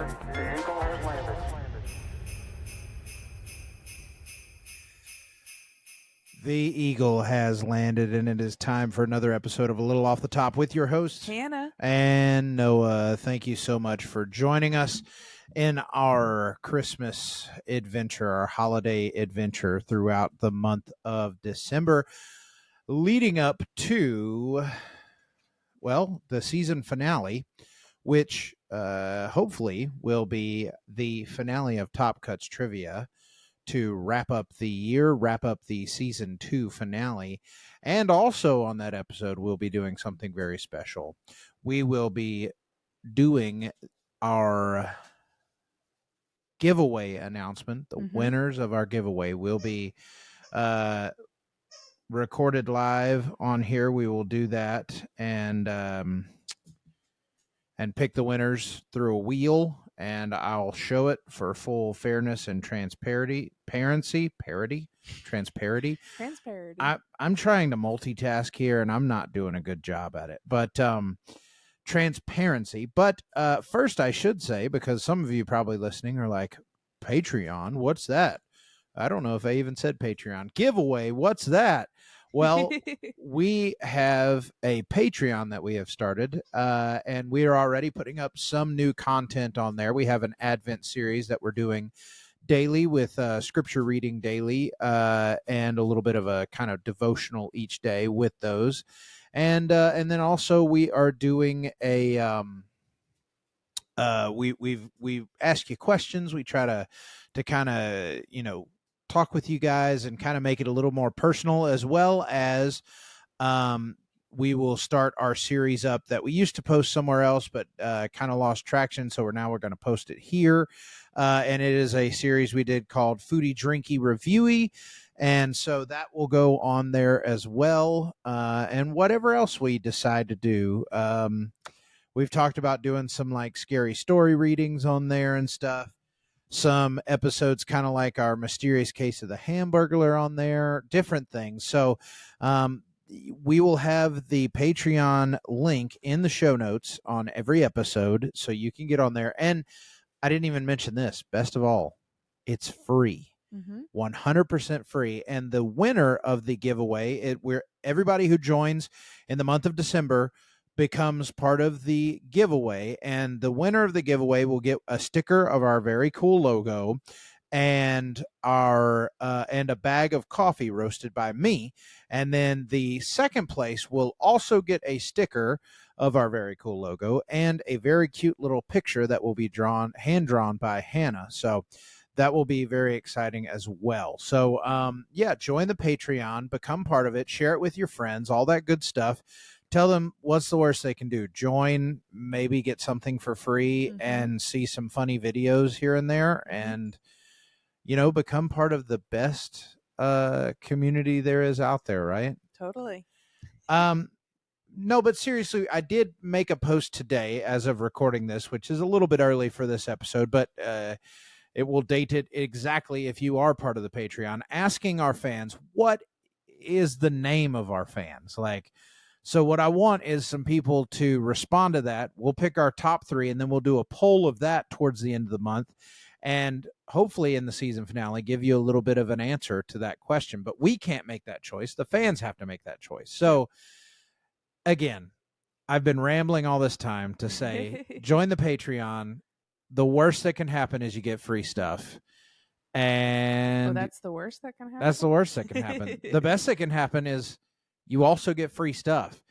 The Eagle has landed. The Eagle has landed, and it is time for another episode of A Little Off the Top with your hosts, Hannah and Noah. Thank you so much for joining us in our Christmas adventure, our holiday adventure throughout the month of December, leading up to, well, the season finale, which hopefully will be the finale of Top Cuts Trivia to wrap up the year, wrap up the season 2 finale. And also on that episode, we'll be doing something very special. We will be doing our giveaway announcement. The winners of our giveaway will be recorded live on here. We will do that and pick the winners through a wheel, and I'll show it for full fairness and transparency. I'm trying to multitask here, and I'm not doing a good job at it. But transparency. But first, I should say, because some of you probably listening are like, Patreon, what's that? I don't know if I even said Patreon. Giveaway, what's that? Well, we have a Patreon that we have started, and we are already putting up some new content on there. We have an Advent series that we're doing daily with scripture reading daily and a little bit of a kind of devotional each day with those. And then also we are doing a we ask you questions. We try to kind of, talk with you guys and kind of make it a little more personal, as well as we will start our series up that we used to post somewhere else, but kind of lost traction. So we're going to post it here. And it is a series we did called Foodie Drinky Reviewy. And so that will go on there as well. And whatever else we decide to do. We've talked about doing some like scary story readings on there and stuff. Some episodes kind of like our mysterious case of the Hamburglar on there, different things. So we will have the Patreon link in the show notes on every episode, so you can get on there. And I didn't even mention this. Best of all, it's free. 100% free. And the winner of the giveaway, where everybody who joins in the month of December becomes part of the giveaway, and the winner of the giveaway will get a sticker of our very cool logo and and a bag of coffee roasted by me. And then the second place will also get a sticker of our very cool logo and a very cute little picture that will be hand drawn by Hannah. So that will be very exciting as well. So join the Patreon, become part of it, share it with your friends, all that good stuff. Tell them what's the worst they can do. Join, maybe get something for free and see some funny videos here and there, and become part of the best community there is out there, right? Totally. No, but seriously, I did make a post today as of recording this, which is a little bit early for this episode, but it will date it exactly if you are part of the Patreon, asking our fans, what is the name of our fans? So what I want is some people to respond to that. We'll pick our top 3, and then we'll do a poll of that towards the end of the month. And hopefully in the season finale, give you a little bit of an answer to that question. But we can't make that choice. The fans have to make that choice. So again, I've been rambling all this time to say, join the Patreon. The worst that can happen is you get free stuff. And that's the worst that can happen? That's the worst that can happen. The best that can happen is you also get free stuff.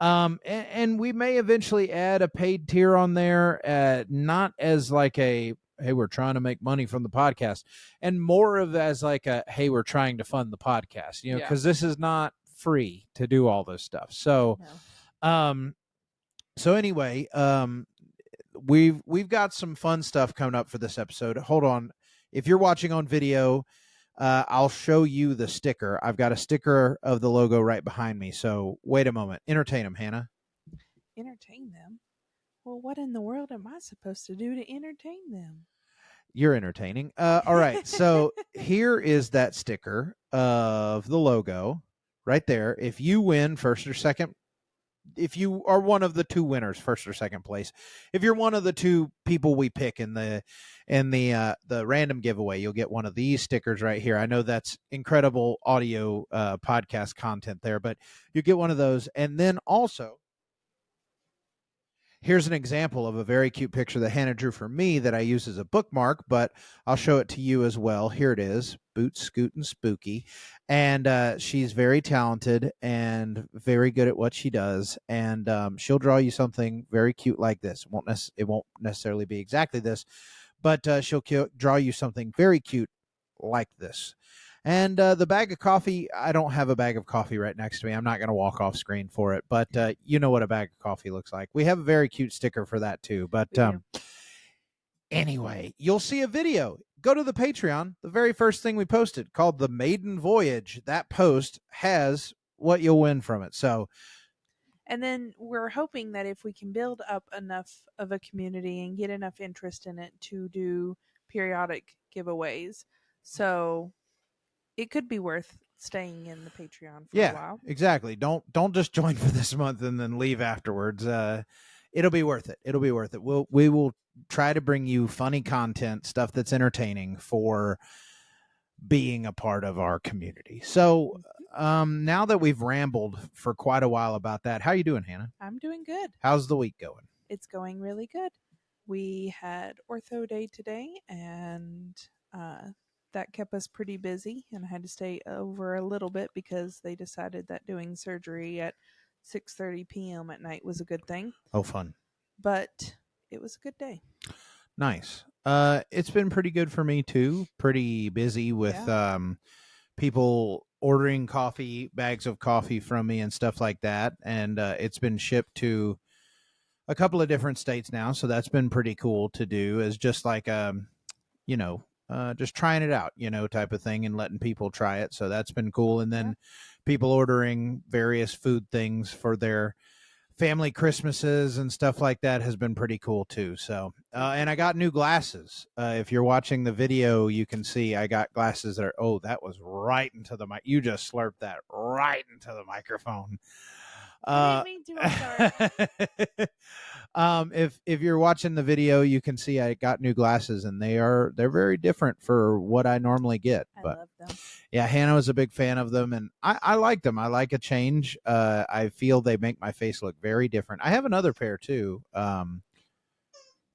And we may eventually add a paid tier on there, not as like a, hey, we're trying to make money from the podcast, and more of as like a, hey, we're trying to fund the podcast, because this is not free to do all this stuff. So, so anyway, we've got some fun stuff coming up for this episode. Hold on. If you're watching on video, I'll show you the sticker. I've got a sticker of the logo right behind me. So wait a moment. Entertain them, Hannah. Entertain them? Well, what in the world am I supposed to do to entertain them? You're entertaining. All right. So here is that sticker of the logo right there. If you win first or second if you are one of the two winners, first or second place, if you're one of the two people we pick in the random giveaway, you'll get one of these stickers right here. I know that's incredible audio podcast content there, but you get one of those, and then also here's an example of a very cute picture that Hannah drew for me that I use as a bookmark, but I'll show it to you as well. Here it is, Boot Scoot and Spooky. And she's very talented and very good at what she does. And she'll draw you something very cute like this. It won't necessarily be exactly this, but she'll draw you something very cute like this. And the bag of coffee, I don't have a bag of coffee right next to me. I'm not going to walk off screen for it, but you know what a bag of coffee looks like. We have a very cute sticker for that too. But anyway, you'll see a video. Go to the Patreon. The very first thing we posted called The Maiden Voyage. That post has what you'll win from it. So, and then we're hoping that if we can build up enough of a community and get enough interest in it to do periodic giveaways. So it could be worth staying in the Patreon for a while. Exactly. Don't just join for this month and then leave afterwards. It'll be worth it. It'll be worth it. We will try to bring you funny content, stuff that's entertaining for being a part of our community. So now that we've rambled for quite a while about that, how you doing, Hannah? I'm doing good. How's the week going? It's going really good. We had ortho day today, and that kept us pretty busy, and I had to stay over a little bit because they decided that doing surgery at 6:30 p.m. at night was a good thing. Oh, fun. But it was a good day. Nice. It's been pretty good for me too. Pretty busy with people ordering bags of coffee from me and stuff like that. And it's been shipped to a couple of different states now, so that's been pretty cool to do, as just like just trying it out, type of thing, and letting people try it. So that's been cool. And then people ordering various food things for their family Christmases and stuff like that has been pretty cool too. So and I got new glasses. If you're watching the video, you can see I got glasses that are that was right into the mic. You just slurped that right into the microphone. I didn't mean to. I'm sorry. If you're watching the video, you can see I got new glasses, and they're very different for what I normally get. I but love them. Yeah, Hannah was a big fan of them, and I like them. I like a change. I feel they make my face look very different. I have another pair too. I'm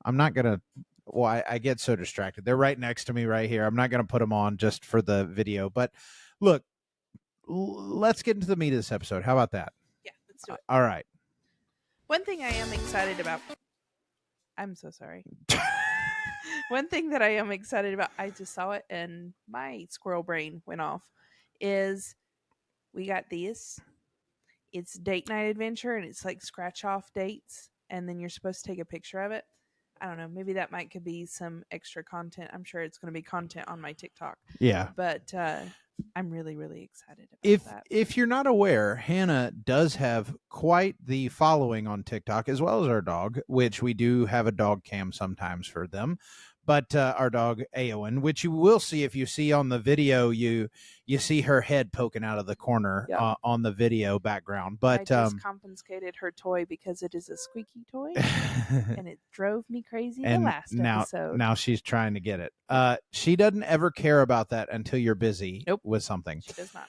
not gonna. Well, I get so distracted. They're right next to me right here. I'm not gonna put them on just for the video. But look, let's get into the meat of this episode. How about that? Yeah, let's do it. All right. One thing I am excited about. I'm so sorry. One thing that I am excited about, I just saw it and my squirrel brain went off, is we got this. It's date night adventure, and it's like scratch off dates, and then you're supposed to take a picture of it. I don't know. Maybe that could be some extra content. I'm sure it's going to be content on my TikTok. Yeah. But I'm really, really excited about that. If you're not aware, Hannah does have quite the following on TikTok, as well as our dog, which we do have a dog cam sometimes for them. But our dog Aowen, which you will see if you see on the video, you see her head poking out of the corner on the video background. But I just confiscated her toy because it is a squeaky toy, and it drove me crazy the last episode. Now she's trying to get it. She doesn't ever care about that until you're busy with something. She does not.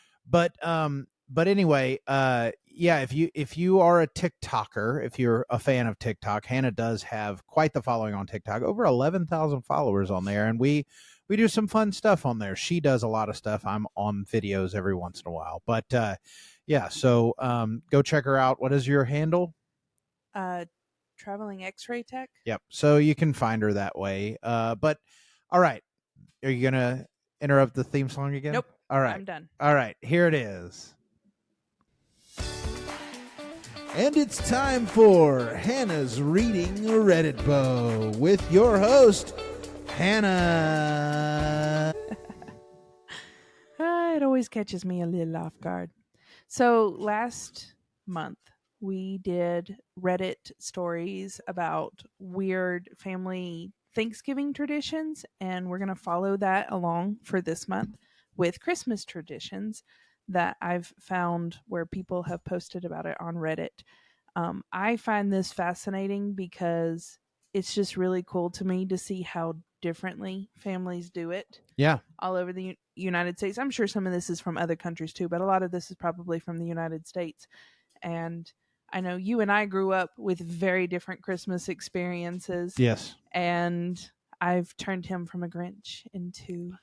But anyway, if you are a TikToker, if you're a fan of TikTok, Hannah does have quite the following on TikTok, over 11,000 followers on there, and we do some fun stuff on there. She does a lot of stuff. I'm on videos every once in a while, but so go check her out. What is your handle? Traveling X-ray Tech. Yep. So you can find her that way. But all right, are you gonna interrupt the theme song again? Nope. All right, I'm done. All right, here it is. And it's time for Hannah's Reading Redditbow with your host, Hannah. It always catches me a little off guard. So last month, we did Reddit stories about weird family Thanksgiving traditions, and we're going to follow that along for this month with Christmas traditions that I've found where people have posted about it on Reddit. I find this fascinating because it's just really cool to me to see how differently families do it Yeah. all over the United States. I'm sure some of this is from other countries too, but a lot of this is probably from the United States. And I know you and I grew up with very different Christmas experiences, Yes. and I've turned him from a Grinch into,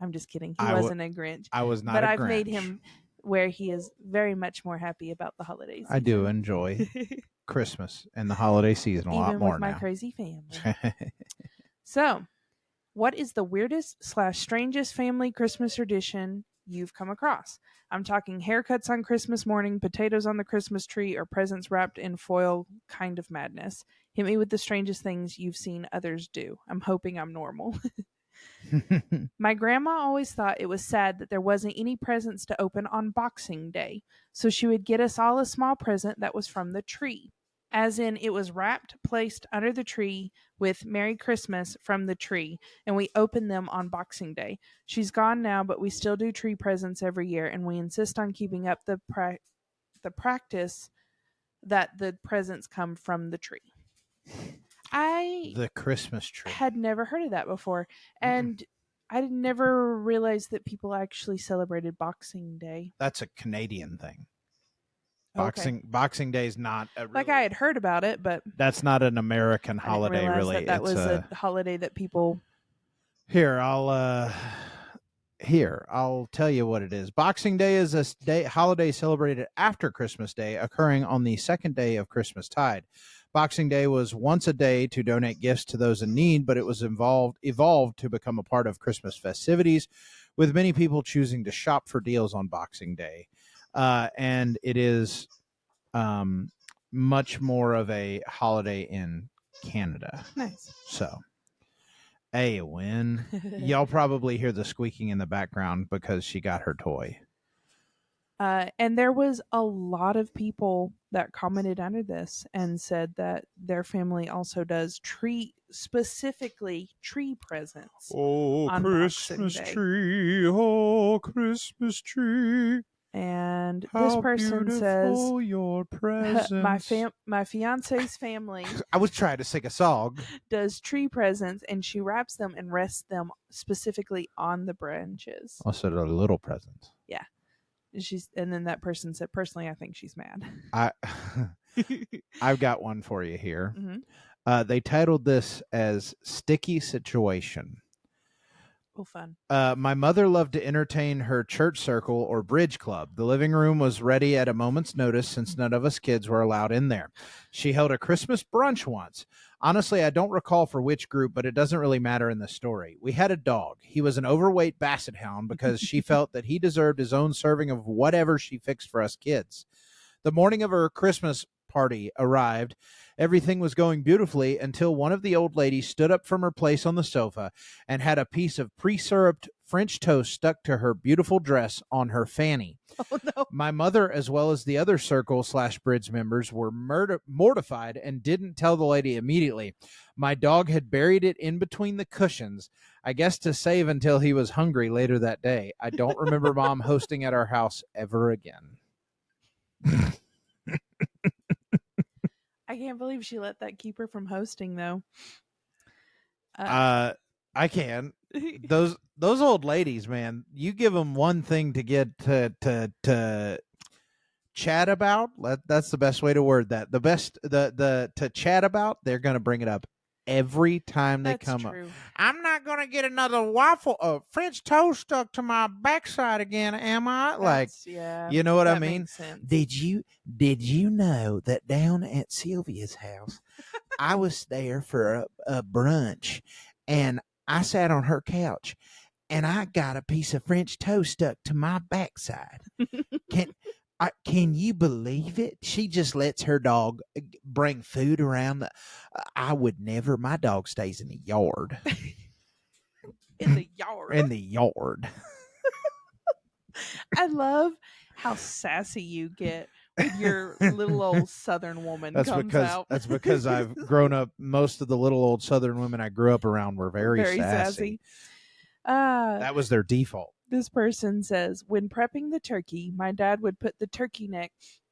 I'm just kidding. He I w- wasn't a Grinch, I was not but a I've made Grinch. him where he is very much more happy about the holiday I do season. enjoy Christmas and the holiday season a lot Even with more my now. crazy family. So, what is the weirdest / strangest family Christmas tradition you've come across? I'm talking haircuts on Christmas morning, potatoes on the Christmas tree, or presents wrapped in foil kind of madness. Hit me with the strangest things you've seen others do. I'm hoping I'm normal. My grandma always thought it was sad that there wasn't any presents to open on Boxing Day, so she would get us all a small present that was from the tree. As in, it was wrapped, placed under the tree with Merry Christmas from the tree, and we opened them on Boxing Day. She's gone now, but we still do tree presents every year, and we insist on keeping up the practice that the presents come from the tree. I The Christmas tree. had never heard of that before, Mm-mm. and I never realized that people actually celebrated Boxing Day. That's a Canadian thing. Okay. Boxing Day is not a really, Like I had heard about it, but that's not an American I didn't holiday. realize Really, that that it's was a holiday that people. here. I'll tell you what it is. Boxing Day is a holiday celebrated after Christmas Day, occurring on the second day of Christmas tide. Boxing Day was once a day to donate gifts to those in need, but it was evolved to become a part of Christmas festivities, with many people choosing to shop for deals on Boxing Day. And it is much more of a holiday in Canada. Nice. So, a win. Y'all probably hear the squeaking in the background because she got her toy. And there was a lot of people that commented under this and said that their family also does specifically tree presents. Oh, on Christmas Boxing Day. tree. Oh, Christmas tree. And How this person says, beautiful your presents. my fiance's family I was trying to sing a song. does tree presents, and she wraps them and rests them specifically on the branches. Also, the little presents. Yeah. And then that person said, personally, I think she's mad. I've got one for you here. Mm-hmm. They titled this as Sticky Situation. Oh, fun. My mother loved to entertain her church circle or bridge club. The living room was ready at a moment's notice since none of us kids were allowed in there. She held a Christmas brunch once. Honestly, I don't recall for which group, but it doesn't really matter in the story. We had a dog. He was an overweight basset hound because she felt that he deserved his own serving of whatever she fixed for us kids. The morning of her Christmas party arrived. Everything was going beautifully until one of the old ladies stood up from her place on the sofa and had a piece of pre-syruped French toast stuck to her beautiful dress on her fanny. Oh, no. My mother, as well as the other circle/bridge members, were mortified and didn't tell the lady immediately. My dog had buried it in between the cushions, I guess to save until he was hungry later that day. I don't remember Mom hosting at our house ever again. I can't believe she let that keep her from hosting, though. I can. Those old ladies, man. You give them one thing to get to chat about. That's the best way to word that. The to chat about. They're gonna bring it up every time they come up. I'm not gonna get another French toast stuck to my backside again, am I? Yeah, you know what I that mean? makes sense. Did you know that down at Sylvia's house, I was there for a brunch, and I sat on her couch, and I got a piece of French toast stuck to my backside. Can you believe it? She just lets her dog bring food around. I would never. My dog stays in the yard. In the yard. In the yard. I love how sassy you get when your little old Southern woman comes out. That's because I've grown up. Most of the little old Southern women I grew up around were very sassy. That was their default. This person says, when prepping the turkey, my dad would put the turkey neck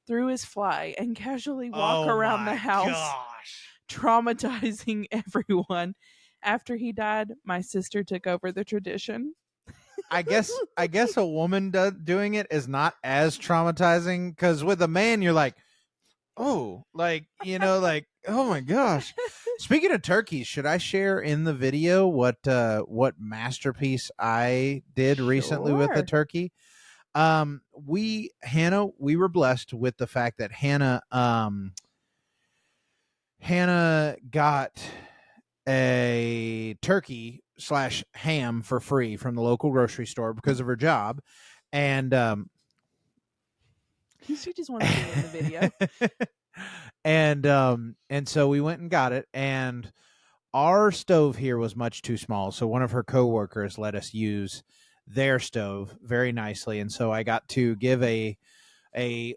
through his fly and casually walk Oh around the my house, gosh. traumatizing everyone. After he died, my sister took over the tradition. I guess a woman doing it is not as traumatizing, because with a man you're like, oh, like, like, oh my gosh. Speaking of turkeys, should I share in the video what masterpiece I did recently with a Sure. turkey? We were blessed with the fact that Hannah got a turkey slash ham for free from the local grocery store because of her job. And She just wanted to be in the video. and so we went and got it, and our stove here was much too small, so one of her coworkers let us use their stove very nicely, and so I got to give a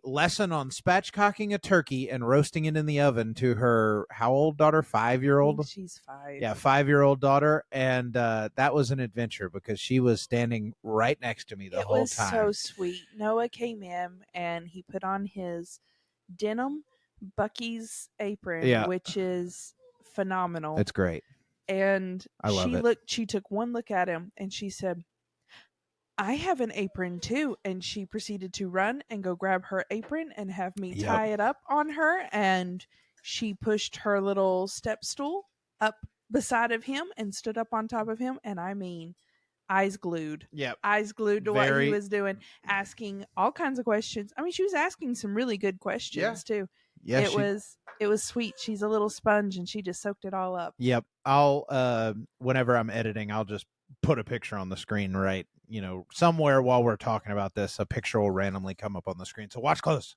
lesson on spatchcocking a turkey and roasting it in the oven to her how old daughter? 5-year I think old. she's 5. Yeah, 5-year old daughter, and that was an adventure because she was standing right next to me the It whole was so time. sweet. Noah came in and he put on his denim Bucky's apron, Yeah, which is phenomenal. it's great. And I love it. she took one look at him and she said, I have an apron too. And she proceeded to run and go grab her apron and have me Yep. tie it up on her. And she pushed her little step stool up beside of him and stood up on top of him. And I mean, eyes glued. Yep. Eyes glued to what he Very. was doing, asking all kinds of questions. I mean, she was asking some really good questions too. Yeah, It was sweet. She's a little sponge and she just soaked it all up. Yep. I'll whenever I'm editing, I'll just put a picture on the screen, right? Somewhere while we're talking about this, a picture will randomly come up on the screen. So watch close.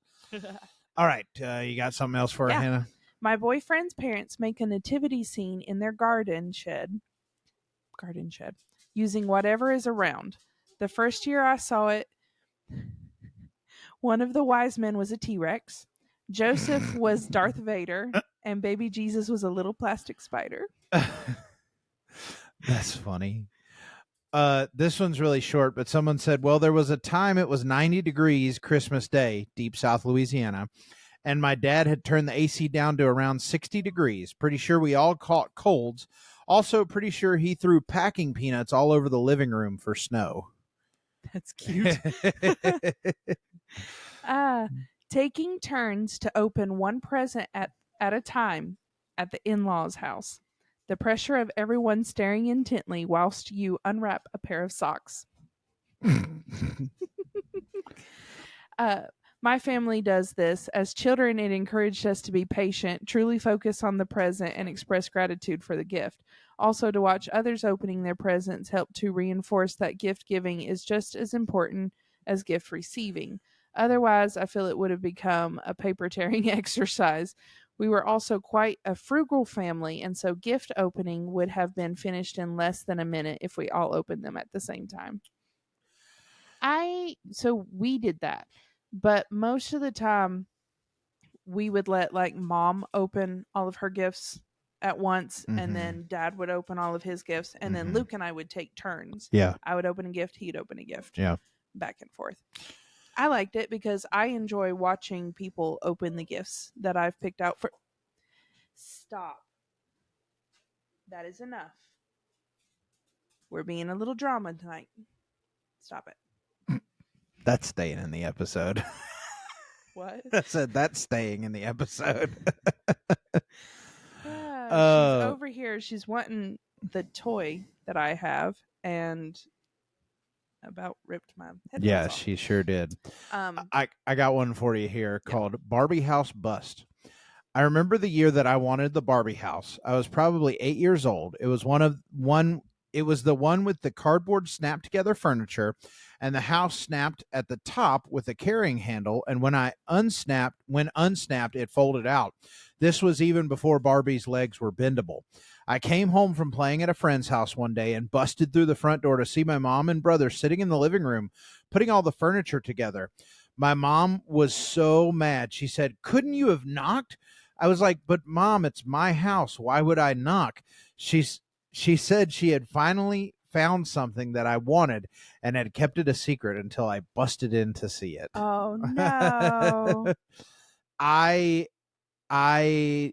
All right. You got something else for her, Yeah. Hannah? My boyfriend's parents make a nativity scene in their garden shed, using whatever is around. The first year I saw it, one of the wise men was a T-Rex, Joseph was Darth Vader, and baby Jesus was a little plastic spider. That's funny. This one's really short, but someone said, well, there was a time it was 90 degrees Christmas Day, deep South Louisiana, and my dad had turned the AC down to around 60 degrees. Pretty sure we all caught colds. Also, pretty sure he threw packing peanuts all over the living room for snow. That's cute. Taking turns to open one present at a time at the in-laws' house. The pressure of everyone staring intently whilst you unwrap a pair of socks. My family does this. As children, it encouraged us to be patient, truly focus on the present, and express gratitude for the gift. Also, to watch others opening their presents helped to reinforce that gift giving is just as important as gift receiving. Otherwise, I feel it would have become a paper tearing exercise. We were also quite a frugal family, and so gift opening would have been finished in less than a minute if we all opened them at the same time. So we did that, but most of the time we would let like mom open all of her gifts at once, and then dad would open all of his gifts, and then Luke and I would take turns. Yeah. I would open a gift, he'd open a gift. Yeah. Back and forth. I liked it because I enjoy watching people open the gifts that I've picked out for. Stop. That is enough. We're being a little drama tonight. Stop it. That's staying in the episode. What? I said that's staying in the episode. She's over here. She's wanting the toy that I have and about ripped my headphones Yeah, off. she sure did. I got one for you here called Barbie House Bust. I remember the year that I wanted the Barbie house. I was probably 8 years old. It was the one with the cardboard snapped together furniture, and the house snapped at the top with a carrying handle, and when unsnapped, it folded out. This was even before Barbie's legs were bendable. I came home from playing at a friend's house one day and busted through the front door to see my mom and brother sitting in the living room, putting all the furniture together. My mom was so mad. She said, "Couldn't you have knocked?" I was like, "But Mom, it's my house. Why would I knock?" She said she had finally found something that I wanted and had kept it a secret until I busted in to see it. Oh no. I I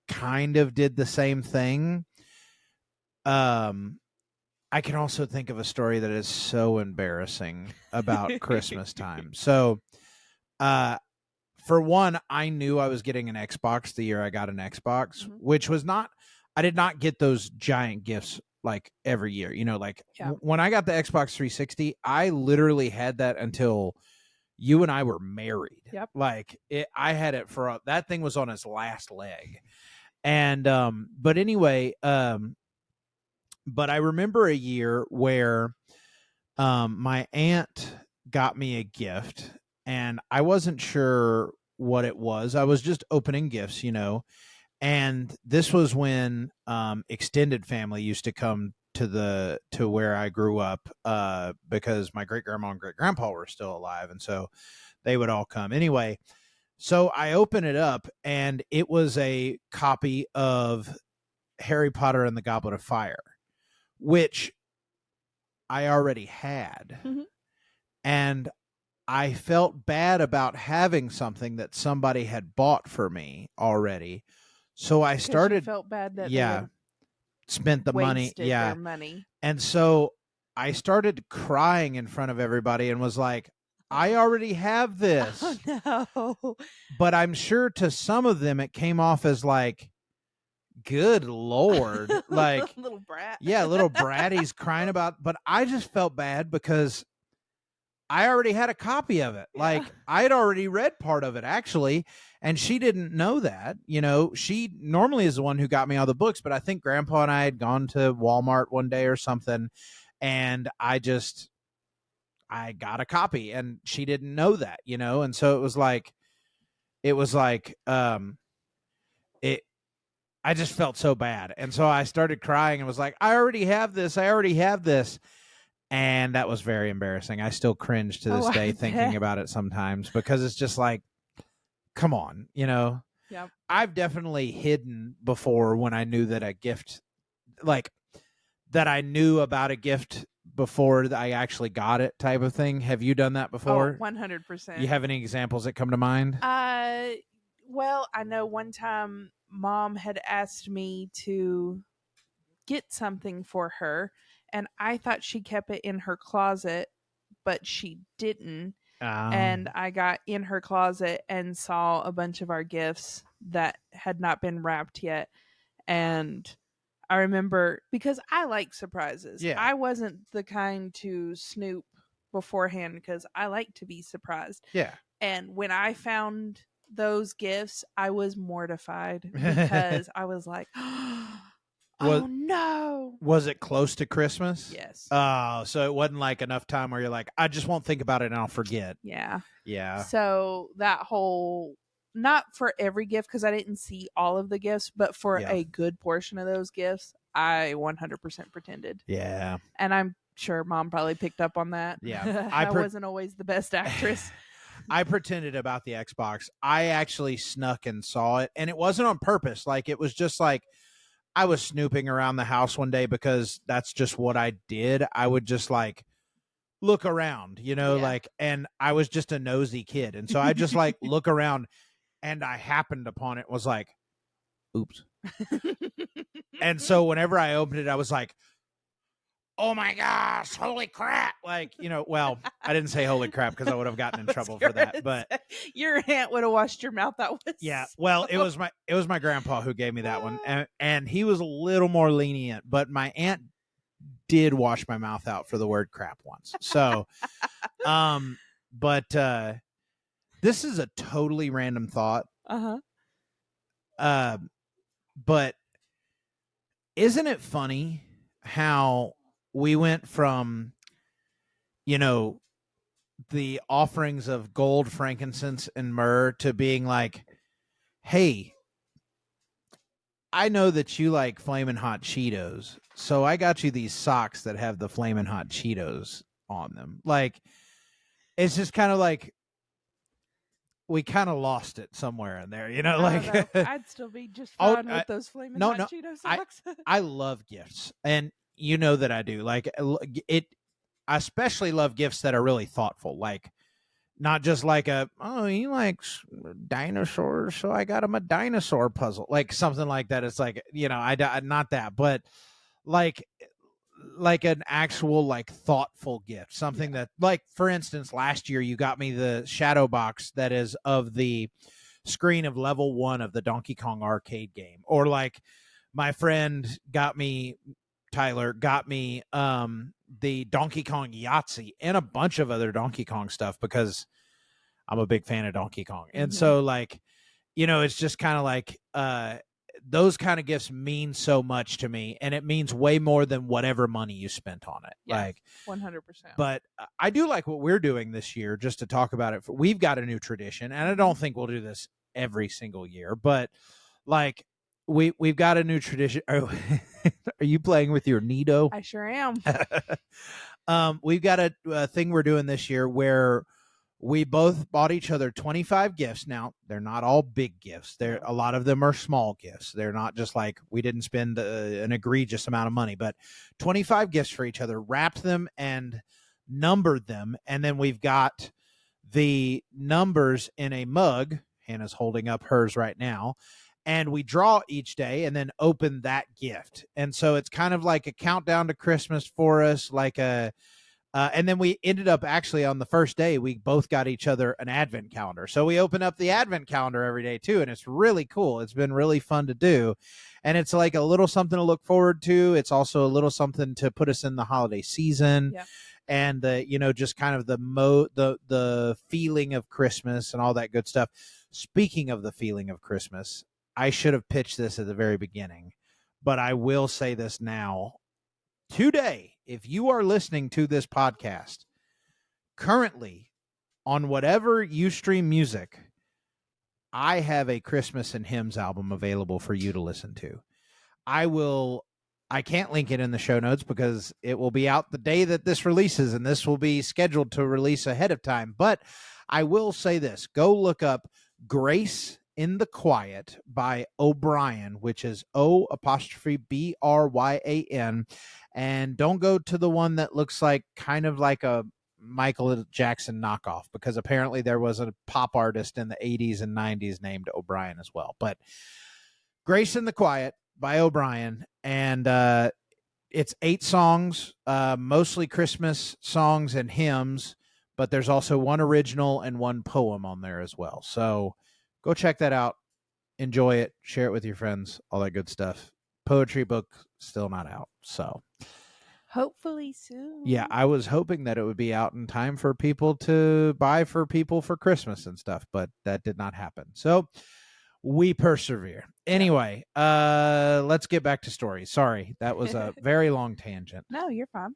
kind of did the same thing. Um I can also think of a story that is so embarrassing about Christmas time. So, uh for one, I knew I was getting an Xbox the year I got an Xbox, which was not, I did not get those giant gifts like every year. You know, like Yeah. when I got the Xbox 360, I literally had that until you and I were married. Yep. Like I had it for that thing was on its last leg. And, but anyway, but I remember a year where, my aunt got me a gift and I wasn't sure what it was. I was just opening gifts, you know. And this was when extended family used to come to where I grew up because my great grandma and great grandpa were still alive, and so they would all come. Anyway, so I open it up and it was a copy of Harry Potter and the Goblet of Fire, which I already had. Mhm. And I felt bad about having something that somebody had bought for me already. So I 'Cause you started, felt bad that they yeah, had spent the money. wasted Yeah. their money. And so I started crying in front of everybody and was like, I already have this. Oh no. But I'm sure to some of them it came off as like, good Lord. Like, Little brat. yeah, little bratty's crying about, but I just felt bad because I already had a copy of it. Yeah. Like I had already read part of it actually, and she didn't know that. You know, she normally is the one who got me all the books, but I think Grandpa and I had gone to Walmart one day or something, and I got a copy, and she didn't know that, you know, and so it was like it. I just felt so bad, and so I started crying and was like, I already have this. I already have this. And that was very embarrassing. I still cringe to this Oh, day I thinking bet. about it sometimes because it's just like, come on, you know? Yep. I've definitely hidden before when I knew that a gift, like that I knew about a gift before I actually got it type of thing. Have you done that Oh, before? 100%. You have any examples that come to mind? Well, I know one time mom had asked me to get something for her, and I thought she kept it in her closet, but she didn't. And I got in her closet and saw a bunch of our gifts that had not been wrapped yet. And I remember, because I like surprises. Yeah. I wasn't the kind to snoop beforehand because I like to be surprised. Yeah. And when I found those gifts, I was mortified because I was like, Was oh no. was it close to Christmas? Yes. Oh, so it wasn't like enough time where you're like, I just won't think about it and I'll forget. Yeah. Yeah. So that whole, not for every gift because I didn't see all of the gifts, but for Yeah. a good portion of those gifts, I 100% pretended. Yeah. And I'm sure mom probably picked up on that. Yeah. I wasn't always the best actress. I pretended about the Xbox. I actually snuck and saw it, and it wasn't on purpose. Like, it was just like I was snooping around the house one day because that's just what I did. I would just like look around, you know, Yeah. like, and I was just a nosy kid. And so I just like look around, and I happened upon it, was like, oops. And so whenever I opened it, I was like, oh my gosh, holy crap. Like, you know, well, I didn't say holy crap because I would have gotten in trouble for that. But your aunt would have washed your mouth out with. yeah, well, it was my grandpa who gave me that one. And he was a little more lenient, but my aunt did wash my mouth out for the word crap once. So but this is a totally random thought. Uh-huh. But isn't it funny how we went from, you know, the offerings of gold, frankincense, and myrrh to being like, hey, I know that you like Flamin' Hot Cheetos, so I got you these socks that have the Flamin' Hot Cheetos on them. Like, it's just kind of like we kind of lost it somewhere in there, you know. I Like, I'd still be just fine with those flaming hot Cheeto I socks. I love gifts, and you know that I do. Like it, I especially love gifts that are really thoughtful. Like not just like he likes dinosaurs, so I got him a dinosaur puzzle, like something like that. It's like, I not that, but like an actual like thoughtful gift, something that, like, for instance, last year you got me the shadow box that is of the screen of level 1 of the Donkey Kong arcade game, or like my friend Tyler got me the Donkey Kong Yahtzee and a bunch of other Donkey Kong stuff because I'm a big fan of Donkey Kong. And so, like, it's just kind of like those kind of gifts mean so much to me, and it means way more than whatever money you spent on it. Yeah, like 100%. But I do like what we're doing this year, just to talk about it. We've got a new tradition, and I don't think we'll do this every single year, but like we've got a new tradition. Are you playing with your Nido? I sure am. We've got a thing we're doing this year where we both bought each other 25 gifts. Now, they're not all big gifts. A lot of them are small gifts. They're not just like, we didn't spend an egregious amount of money, but 25 gifts for each other, wrapped them and numbered them. And then we've got the numbers in a mug. Hannah's holding up hers right now. And we draw each day and then open that gift. And so it's kind of like a countdown to Christmas for us, like and then we ended up actually on the first day, we both got each other an advent calendar. So we open up the advent calendar every day too. And it's really cool. It's been really fun to do. And it's like a little something to look forward to. It's also a little something to put us in the holiday season. Yeah. And just kind of the feeling of Christmas and all that good stuff. Speaking of the feeling of Christmas, I should have pitched this at the very beginning, but I will say this now. Today, if you are listening to this podcast currently on whatever you stream music, I have a Christmas and Hymns album available for you to listen to. I can't link it in the show notes because it will be out the day that this releases, and this will be scheduled to release ahead of time. But I will say this: go look up Grace in the Quiet by O'Brien, which is O''Bryan. And don't go to the one that looks like kind of like a Michael Jackson knockoff, because apparently there was a pop artist in the 80s and 90s named O'Brien as well. But Grace in the Quiet by O'Brien, and it's 8 songs, mostly Christmas songs and hymns, but there's also one original and one poem on there as well. So go check that out. Enjoy it. Share it with your friends. All that good stuff. Poetry book still not out. So hopefully soon. Yeah, I was hoping that it would be out in time for people to buy for people for Christmas and stuff, but that did not happen. So we persevere. Anyway, let's get back to stories. Sorry, that was a very long tangent. No, you're fine.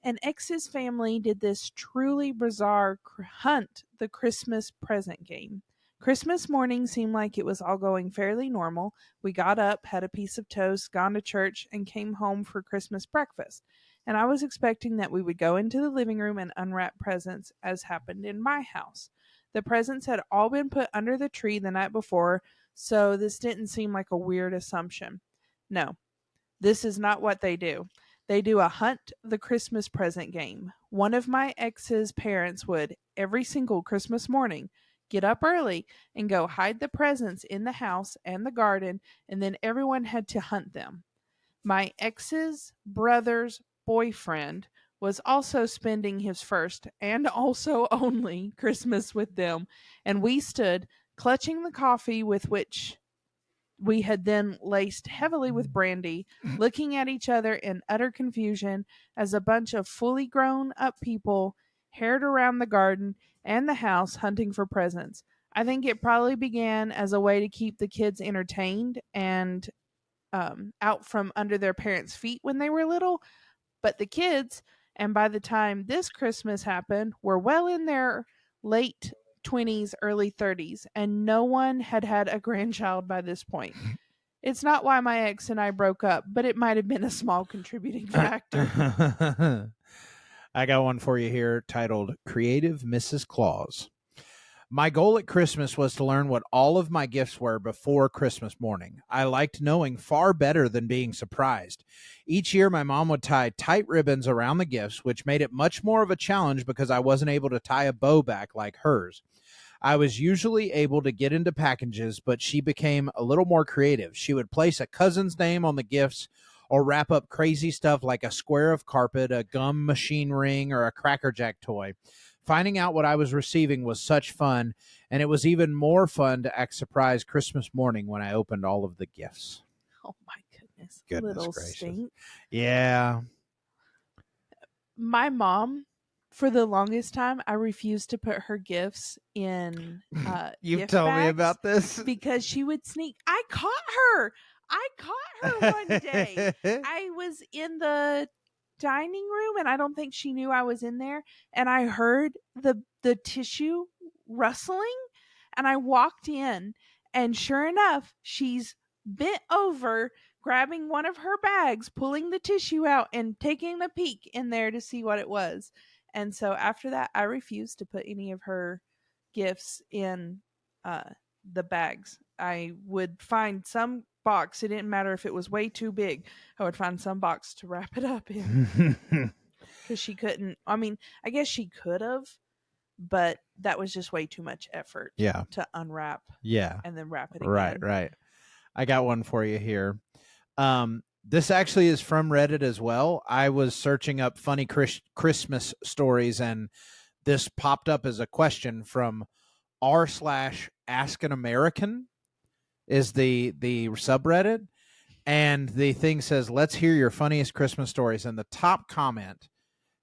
An ex's family did this truly bizarre hunt the Christmas present game. Christmas morning seemed like it was all going fairly normal. We got up, had a piece of toast, gone to church, and came home for Christmas breakfast. And I was expecting that we would go into the living room and unwrap presents, as happened in my house. The presents had all been put under the tree the night before, so this didn't seem like a weird assumption. No, this is not what they do. They do a hunt the Christmas present game. One of my ex's parents would, every single Christmas morning, get up early and go hide the presents in the house and the garden, and then everyone had to hunt them. My ex's brother's boyfriend was also spending his first and also only Christmas with them, and we stood clutching the coffee with which we had then laced heavily with brandy, looking at each other in utter confusion as a bunch of fully grown up people haired around the garden and the house hunting for presents. I think it probably began as a way to keep the kids entertained and out from under their parents' feet when they were little. But the kids, and by the time this Christmas happened, were well in their late 20s, early 30s, and no one had had a grandchild by this point. It's not why my ex and I broke up, but it might have been a small contributing factor. I got one for you here titled Creative Mrs. Claus. My goal at Christmas was to learn what all of my gifts were before Christmas morning. I liked knowing far better than being surprised. Each year, my mom would tie tight ribbons around the gifts, which made it much more of a challenge because I wasn't able to tie a bow back like hers. I was usually able to get into packages, but she became a little more creative. She would place a cousin's name on the gifts or wrap up crazy stuff like a square of carpet, a gum machine ring, or a Cracker Jack toy. Finding out what I was receiving was such fun, and it was even more fun to act surprised Christmas morning when I opened all of the gifts. Oh my goodness. Goodness Little gracious. stink. Yeah. My mom, for the longest time, I refused to put her gifts in You've gift told me bags about this. because she would sneak. I caught her. I caught her one day. I was in the dining room and I don't think she knew I was in there, and I heard the tissue rustling, and I walked in, and sure enough, she's bent over grabbing one of her bags, pulling the tissue out and taking a peek in there to see what it was. And so after that, I refused to put any of her gifts in the bags. I would find some box. It didn't matter if it was way too big. I would find some box to wrap it up in because she couldn't. I mean, I guess she could have, but that was just way too much effort. Yeah. To unwrap. Yeah. And then wrap it again. Right. I got one for you here. This actually is from Reddit as well. I was searching up funny Christmas stories, and this popped up as a question from r/AskAnAmerican is the subreddit, and the thing says, "Let's hear your funniest Christmas stories." And the top comment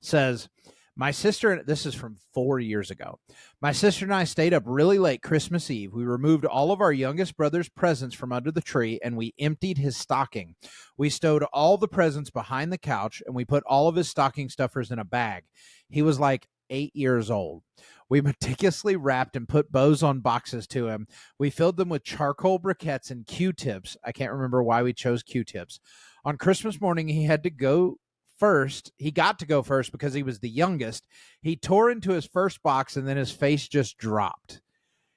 says, "My sister," this is from 4 years ago, "My sister and I stayed up really late Christmas Eve. We removed all of our youngest brother's presents from under the tree, and we emptied his stocking. We stowed all the presents behind the couch, and we put all of his stocking stuffers in a bag. He was like 8 years old. We meticulously wrapped and put bows on boxes to him. We filled them with charcoal briquettes and Q-tips." I can't remember why we chose Q-tips. "On Christmas morning, he had to go first. He got to go first because he was the youngest. He tore into his first box, and then his face just dropped.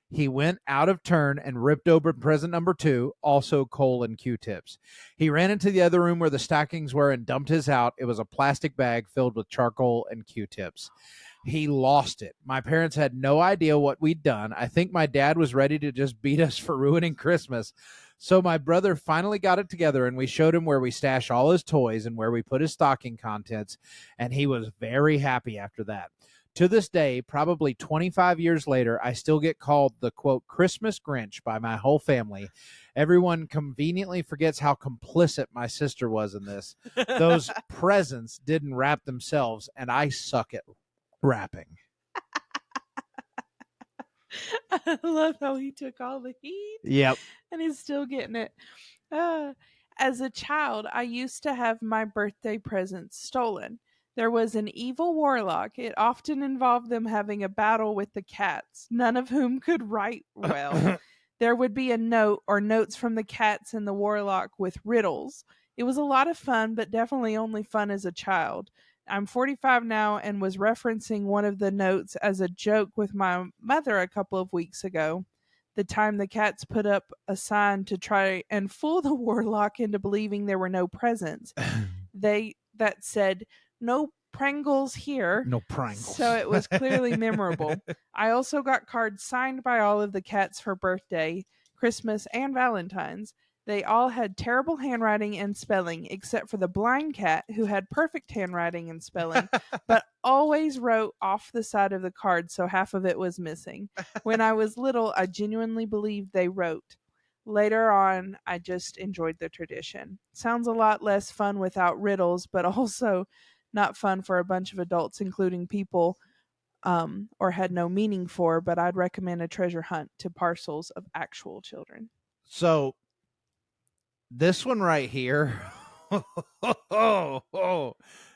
He went out of turn and ripped open present number 2, also coal and Q-tips. He ran into the other room where the stockings were and dumped his out. It was a plastic bag filled with charcoal and Q-tips. He lost it. My parents had no idea what we'd done. I think my dad was ready to just beat us for ruining Christmas. So my brother finally got it together, and we showed him where we stashed all his toys and where we put his stocking contents, and he was very happy after that. To this day, probably 25 years later, I still get called the, quote, Christmas Grinch by my whole family. Everyone conveniently forgets how complicit my sister was in this. Those presents didn't wrap themselves, and I suck at wrapping." I love how he took all the heat. Yep. And he's still getting it. As a child, I used to have my birthday presents stolen. There was an evil warlock. It often involved them having a battle with the cats, none of whom could write well. There would be a note or notes from the cats and the warlock with riddles. It was a lot of fun, but definitely only fun as a child. I'm 45 now and was referencing one of the notes as a joke with my mother a couple of weeks ago. The time the cats put up a sign to try and fool the warlock into believing there were no presents. That said, "No Pringles here." No Pringles. So it was clearly memorable. I also got cards signed by all of the cats for birthday, Christmas, and Valentine's. They all had terrible handwriting and spelling, except for the blind cat, who had perfect handwriting and spelling, but always wrote off the side of the card, so half of it was missing. When I was little, I genuinely believed they wrote. Later on, I just enjoyed the tradition. Sounds a lot less fun without riddles, but also not fun for a bunch of adults, including people or had no meaning for, but I'd recommend a treasure hunt to parcels of actual children. So this one right here,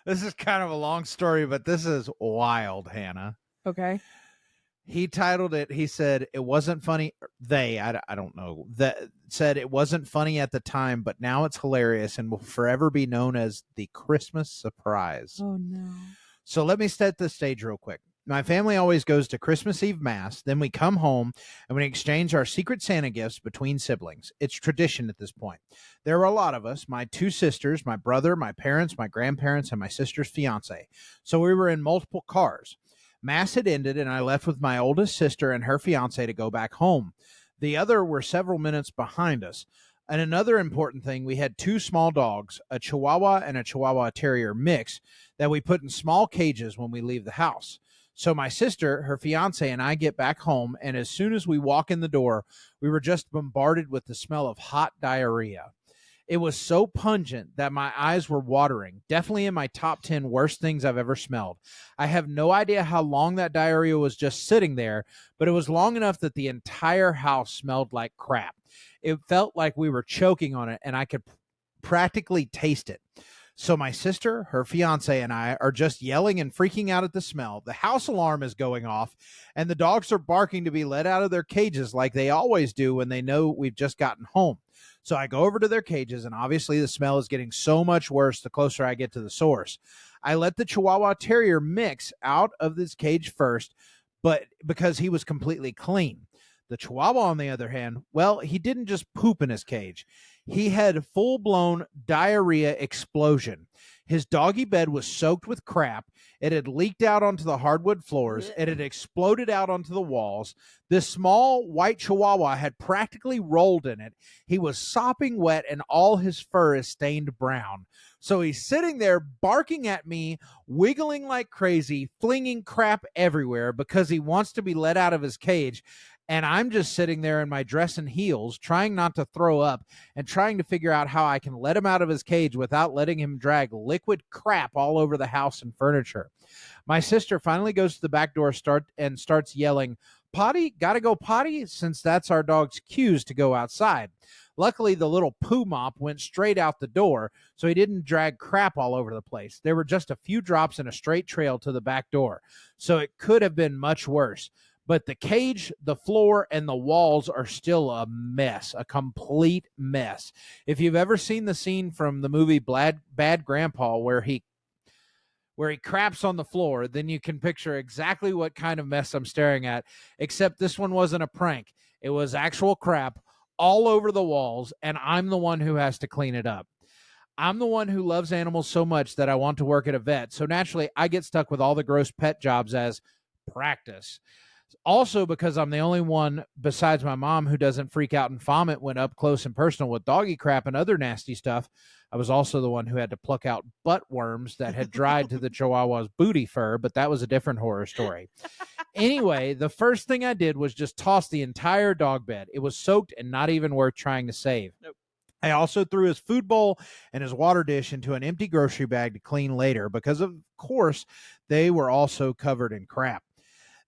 this is kind of a long story, but this is wild, Hannah. Okay. He titled it, he said, it wasn't funny. I don't know, that said it wasn't funny at the time, but now it's hilarious and will forever be known as the Christmas surprise. Oh, no. So let me set the stage real quick. My family always goes to Christmas Eve Mass. Then we come home and we exchange our Secret Santa gifts between siblings. It's tradition at this point. There were a lot of us, my two sisters, my brother, my parents, my grandparents, and my sister's fiance. So we were in multiple cars. Mass had ended, and I left with my oldest sister and her fiance to go back home. The other were several minutes behind us. And another important thing, we had two small dogs, a Chihuahua and a Chihuahua Terrier mix, that we put in small cages when we leave the house. So my sister, her fiance, and I get back home, and as soon as we walk in the door, we were just bombarded with the smell of hot diarrhea. It was so pungent that my eyes were watering, definitely in my top 10 worst things I've ever smelled. I have no idea how long that diarrhea was just sitting there, but it was long enough that the entire house smelled like crap. It felt like we were choking on it, and I could practically taste it. So my sister, her fiance, and I are just yelling and freaking out at the smell. The house alarm is going off, and the dogs are barking to be let out of their cages like they always do when they know we've just gotten home. So I go over to their cages, and obviously the smell is getting so much worse the closer I get to the source. I let the Chihuahua Terrier mix out of this cage first, but because he was completely clean. The Chihuahua, on the other hand, well, he didn't just poop in his cage. He had full-blown diarrhea explosion. His doggy bed was soaked with crap. It had leaked out onto the hardwood floors. It had exploded out onto the walls. This small white Chihuahua had practically rolled in it. He was sopping wet, and all his fur is stained brown. So he's sitting there barking at me, wiggling like crazy, flinging crap everywhere because he wants to be let out of his cage. And I'm just sitting there in my dress and heels, trying not to throw up and trying to figure out how I can let him out of his cage without letting him drag liquid crap all over the house and furniture. My sister finally goes to the back door starts yelling, "Potty, gotta go potty," since that's our dog's cues to go outside. Luckily, the little poo mop went straight out the door, so he didn't drag crap all over the place. There were just a few drops and a straight trail to the back door, so it could have been much worse. But the cage, the floor, and the walls are still a mess, a complete mess. If you've ever seen the scene from the movie Bad Grandpa where he craps on the floor, then you can picture exactly what kind of mess I'm staring at, except this one wasn't a prank. It was actual crap all over the walls, and I'm the one who has to clean it up. I'm the one who loves animals so much that I want to work at a vet, so naturally I get stuck with all the gross pet jobs as practice. Also, because I'm the only one besides my mom who doesn't freak out and vomit when up close and personal with doggy crap and other nasty stuff, I was also the one who had to pluck out butt worms that had dried to the Chihuahua's booty fur, but that was a different horror story. Anyway, the first thing I did was just toss the entire dog bed. It was soaked and not even worth trying to save. Nope. I also threw his food bowl and his water dish into an empty grocery bag to clean later because, of course, they were also covered in crap.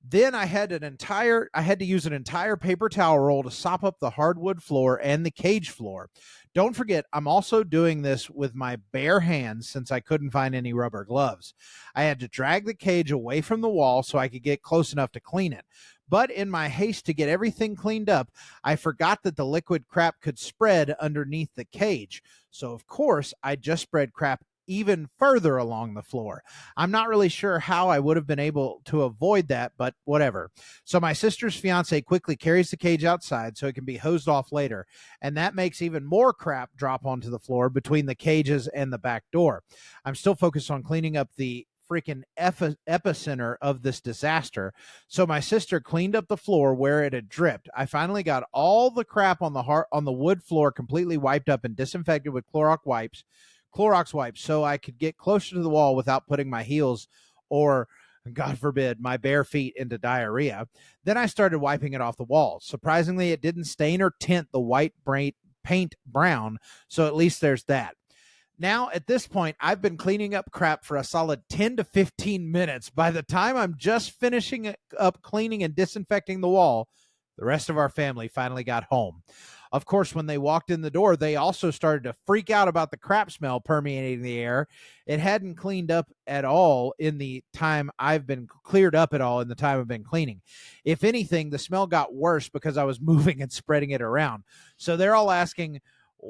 Then I had to use an entire paper towel roll to sop up the hardwood floor and the cage floor. Don't forget, I'm also doing this with my bare hands since I couldn't find any rubber gloves. I had to drag the cage away from the wall so I could get close enough to clean it. But in my haste to get everything cleaned up, I forgot that the liquid crap could spread underneath the cage. So, of course, I just spread crap even further along the floor. I'm not really sure how I would have been able to avoid that, but whatever. So my sister's fiance quickly carries the cage outside so it can be hosed off later, and that makes even more crap drop onto the floor between the cages and the back door. I'm still focused on cleaning up the freaking epicenter of this disaster. So my sister cleaned up the floor where it had dripped. I finally got all the crap on the wood floor completely wiped up and disinfected with Clorox wipes so I could get closer to the wall without putting my heels or, God forbid, my bare feet into diarrhea. Then I started wiping it off the walls. Surprisingly, it didn't stain or tint the white paint brown, so at least there's that. Now, at this point, I've been cleaning up crap for a solid 10 to 15 minutes. By the time I'm just finishing up cleaning and disinfecting the wall, the rest of our family finally got home. Of course, when they walked in the door, they also started to freak out about the crap smell permeating the air. It hadn't cleaned up at all in the time I've been cleared up at all in the time I've been cleaning. If anything, the smell got worse because I was moving and spreading it around. So they're all asking,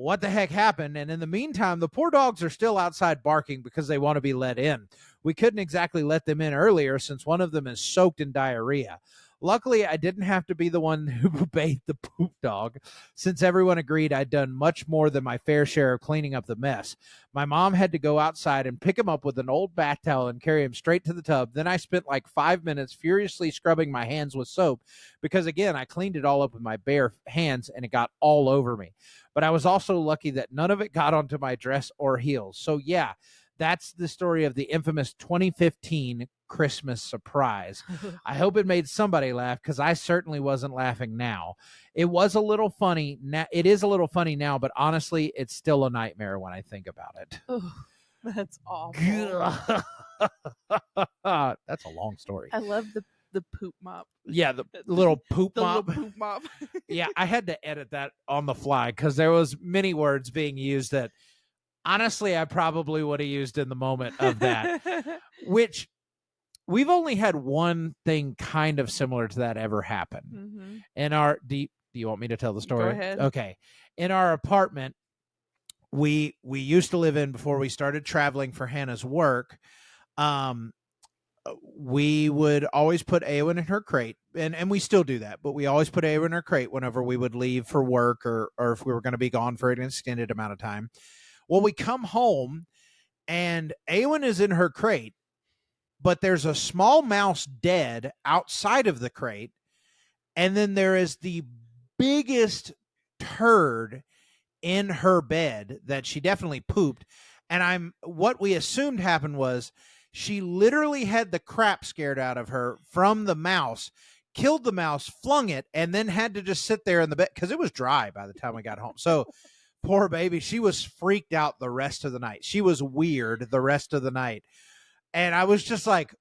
what the heck happened? And in the meantime, the poor dogs are still outside barking because they want to be let in. We couldn't exactly let them in earlier since one of them is soaked in diarrhea. Luckily, I didn't have to be the one who bathed the poop dog, since everyone agreed I'd done much more than my fair share of cleaning up the mess. My mom had to go outside and pick him up with an old bath towel and carry him straight to the tub. Then I spent like 5 minutes furiously scrubbing my hands with soap because, again, I cleaned it all up with my bare hands and it got all over me. But I was also lucky that none of it got onto my dress or heels. So, yeah, that's the story of the infamous 2015 Christmas surprise. I hope it made somebody laugh because I certainly wasn't laughing now. It was a little funny. It is a little funny now, but honestly, it's still a nightmare when I think about it. Oh, that's awful. That's a long story. I love the poop mop. Yeah, the little poop The mop. little poop mop. Yeah, I had to edit that on the fly because there was many words being used that honestly I probably would have used in the moment of that, which we've only had one thing kind of similar to that ever happen. Mm-hmm. In our do you want me to tell the story? Go ahead. Okay. In our apartment we used to live in before we started traveling for Hannah's work, we would always put Awen in her crate, and we still do that, but we always put Awen in her crate whenever we would leave for work or if we were going to be gone for an extended amount of time. Well, we come home and Awen is in her crate, but there's a small mouse dead outside of the crate, and then there is the biggest turd in her bed that she definitely pooped. And what we assumed happened was she literally had the crap scared out of her from the mouse, killed the mouse, flung it, and then had to just sit there in the bed because it was dry by the time we got home. So poor baby, she was freaked out the rest of the night. She was weird the rest of the night. And I was just like,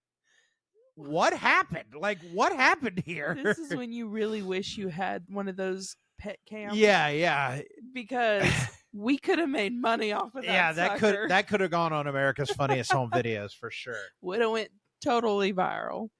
what happened? Like, what happened here? This is when you really wish you had one of those pet cams. Yeah. Because we could have made money off of that. Yeah, sucker. that could have gone on America's Funniest Home Videos for sure. Would have went totally viral.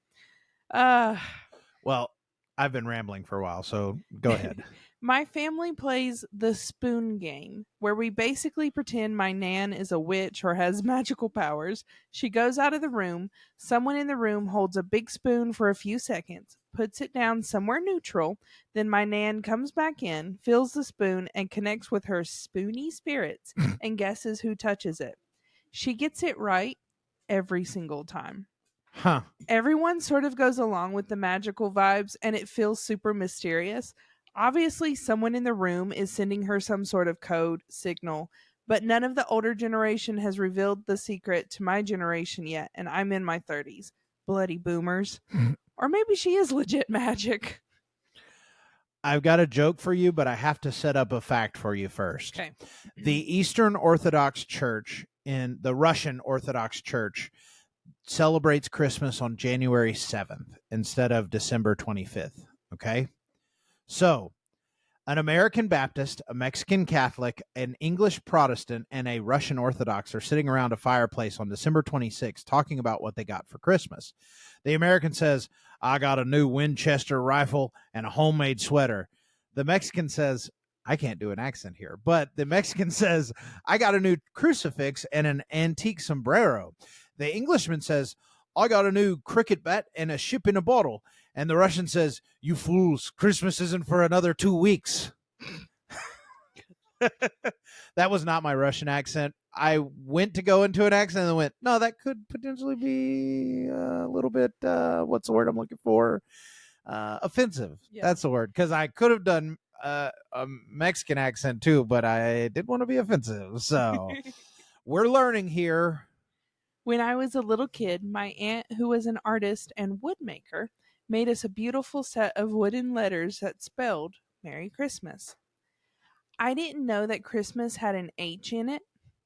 Well, I've been rambling for a while, so go ahead. My family plays the spoon game, where we basically pretend my nan is a witch or has magical powers. She goes out of the room. Someone in the room holds a big spoon for a few seconds, puts it down somewhere neutral. Then my nan comes back in, fills the spoon, and connects with her spoony spirits and guesses who touches it. She gets it right every single time. Huh. Everyone sort of goes along with the magical vibes, and it feels super mysterious. Obviously, someone in the room is sending her some sort of code signal, but none of the older generation has revealed the secret to my generation yet, and I'm in my 30s. Bloody boomers. Or maybe she is legit magic. I've got a joke for you, but I have to set up a fact for you first. Okay. The Eastern Orthodox Church, in the Russian Orthodox Church, celebrates Christmas on January 7th instead of December 25th. Okay? So, an American Baptist, a Mexican Catholic, an English Protestant, and a Russian Orthodox are sitting around a fireplace on December 26th talking about what they got for Christmas. The American says, I got a new Winchester rifle and a homemade sweater. The Mexican says, I can't do an accent here, but the Mexican says, I got a new crucifix and an antique sombrero. The Englishman says, I got a new cricket bat and a ship in a bottle. And the Russian says, you fools, Christmas isn't for another 2 weeks. That was not my Russian accent. I went to go into an accent and went, no, that could potentially be a little bit, what's the word I'm looking for? Offensive. Yeah. That's the word. Because I could have done a Mexican accent too, but I didn't want to be offensive. So we're learning here. When I was a little kid, my aunt, who was an artist and woodmaker, made us a beautiful set of wooden letters that spelled Merry Christmas. I didn't know that Christmas had an H in it,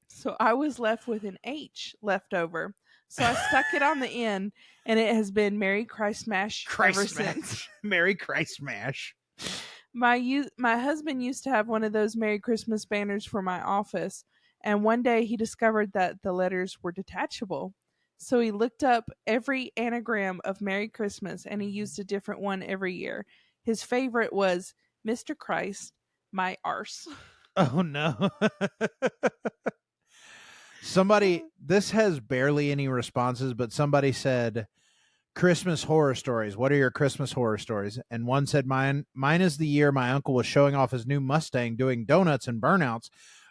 so I was left with an H left over. So I stuck it on the end, and it has been Merry Christmas ever since. Merry Christmas. My husband used to have one of those Merry Christmas banners for my office, and one day he discovered that the letters were detachable. So he looked up every anagram of Merry Christmas, and he used a different one every year. His favorite was Mr. Christ, my arse. Oh no. Somebody, this has barely any responses, but somebody said Christmas horror stories. What are your Christmas horror stories? And one said mine is the year my uncle was showing off his new Mustang doing donuts and burnouts,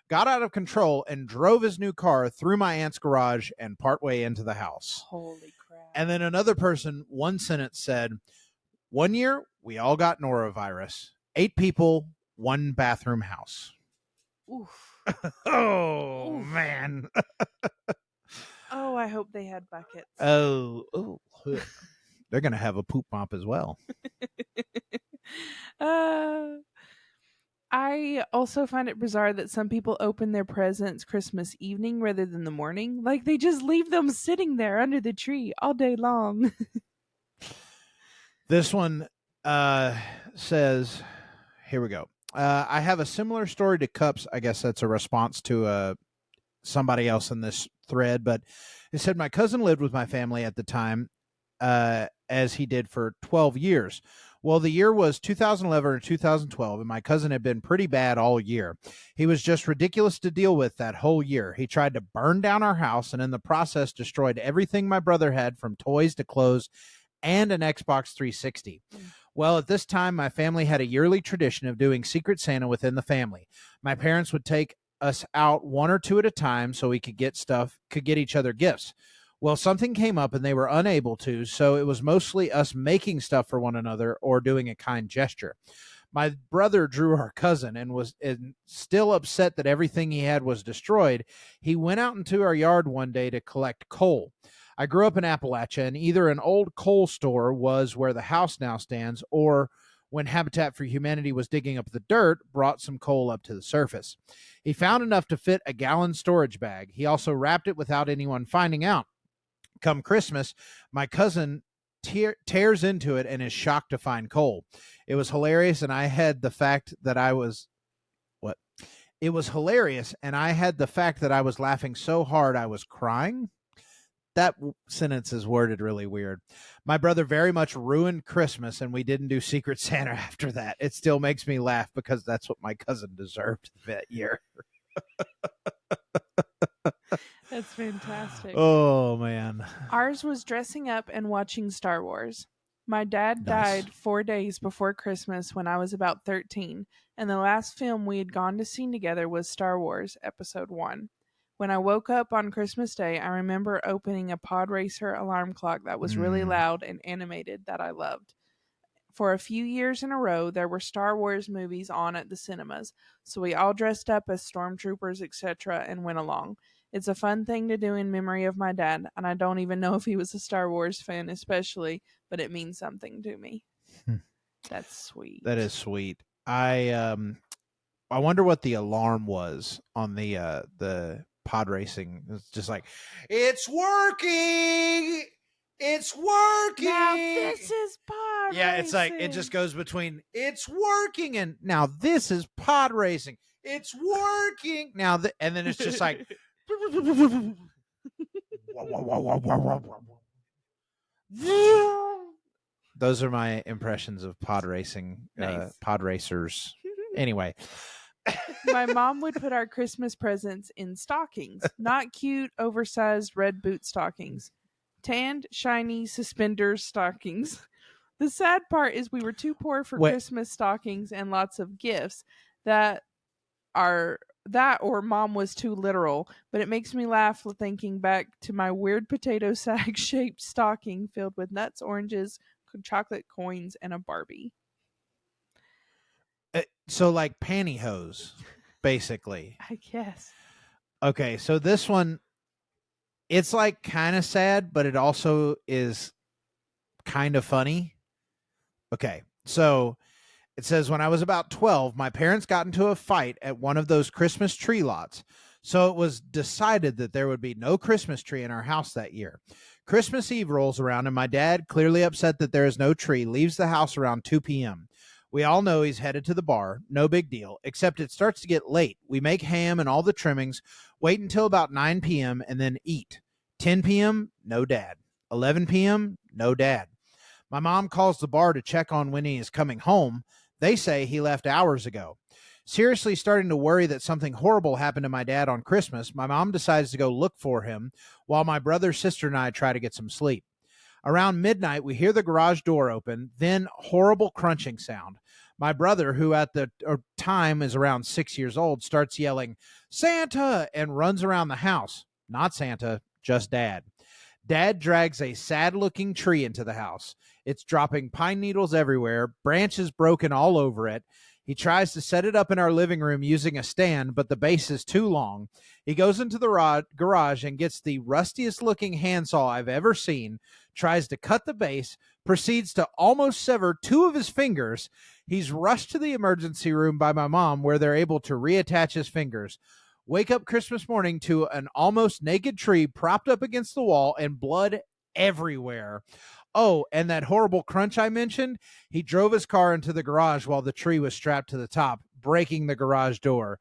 got out of control and drove his new car through my aunt's garage and partway into the house. Holy crap. And then another person, one sentence said, one year we all got norovirus. 8 people, one bathroom house. Oof. Oh Oof. man. Oh, I hope they had buckets. Oh. They're gonna have a poop mop as well. I also find it bizarre that some people open their presents Christmas evening rather than the morning. Like they just leave them sitting there under the tree all day long. This one says, here we go. I have a similar story to Cups. I guess that's a response to somebody else in this thread, but it said my cousin lived with my family at the time, as he did for 12 years. Well, the year was 2011 or 2012, and my cousin had been pretty bad all year. He was just ridiculous to deal with that whole year. He tried to burn down our house and in the process destroyed everything my brother had, from toys to clothes and an Xbox 360. Well, at this time, my family had a yearly tradition of doing Secret Santa within the family. My parents would take us out one or two at a time so we could get each other gifts. Well, something came up and they were unable to, so it was mostly us making stuff for one another or doing a kind gesture. My brother drew our cousin and was still upset that everything he had was destroyed. He went out into our yard one day to collect coal. I grew up in Appalachia, and either an old coal store was where the house now stands, or when Habitat for Humanity was digging up the dirt, brought some coal up to the surface. He found enough to fit a gallon storage bag. He also wrapped it without anyone finding out. Come Christmas, my cousin tears into it and is shocked to find coal. It was hilarious, and I had the fact that I was what? It was hilarious, and I had the fact that I was laughing so hard I was crying. That sentence is worded really weird. My brother very much ruined Christmas, and we didn't do Secret Santa after that. It still makes me laugh because that's what my cousin deserved that year. That's fantastic. Oh, man. Ours was dressing up and watching Star Wars. My dad Nice. died 4 days before Christmas when I was about 13, and the last film we had gone to see together was Star Wars Episode 1. When I woke up on Christmas Day, I remember opening a pod racer alarm clock that was really loud and animated that I loved. For a few years in a row, there were Star Wars movies on at the cinemas, so we all dressed up as stormtroopers, etc., and went along. It's a fun thing to do in memory of my dad, and I don't even know if he was a Star Wars fan, especially, but it means something to me. That's sweet. That is sweet. I wonder what the alarm was on the pod racing. It's just like, it's working. It's working. Now this is pod Yeah, racing. it's like it just goes between it's working and now this is pod racing. It's working. Now and then it's just like those are my impressions of pod racing, Nice. pod racers. Anyway, my mom would put our Christmas presents in stockings, not cute, oversized red boot stockings. Tanned, shiny suspenders stockings. The sad part is we were too poor for Christmas stockings and lots of gifts or mom was too literal, but it makes me laugh thinking back to my weird potato sack shaped stocking filled with nuts, oranges, chocolate coins, and a Barbie. So like pantyhose, basically. I guess. Okay, so this one, it's like kind of sad, but it also is kind of funny. Okay, so it says, when I was about 12, my parents got into a fight at one of those Christmas tree lots. So it was decided that there would be no Christmas tree in our house that year. Christmas Eve rolls around, and my dad, clearly upset that there is no tree, leaves the house around 2 p.m. We all know he's headed to the bar. No big deal, except it starts to get late. We make ham and all the trimmings, wait until about 9 p.m., and then eat. 10 p.m., no dad. 11 p.m., no dad. My mom calls the bar to check on when he is coming home. They say he left hours ago. Seriously starting to worry that something horrible happened to my dad on Christmas, my mom decides to go look for him while my brother, sister, and I try to get some sleep. Around midnight, we hear the garage door open, then horrible crunching sound. My brother, who at the time is around 6 years old, starts yelling, Santa, and runs around the house. Not Santa, just Dad. Dad drags a sad looking tree into the house. It's dropping pine needles everywhere, branches broken all over it. He tries to set it up in our living room using a stand, but the base is too long. He goes into the garage and gets the rustiest looking handsaw I've ever seen, tries to cut the base, proceeds to almost sever two of his fingers. He's rushed to the emergency room by my mom, where they're able to reattach his fingers. Wake up Christmas morning to an almost naked tree propped up against the wall and blood everywhere. Oh, and that horrible crunch I mentioned, he drove his car into the garage while the tree was strapped to the top, breaking the garage door.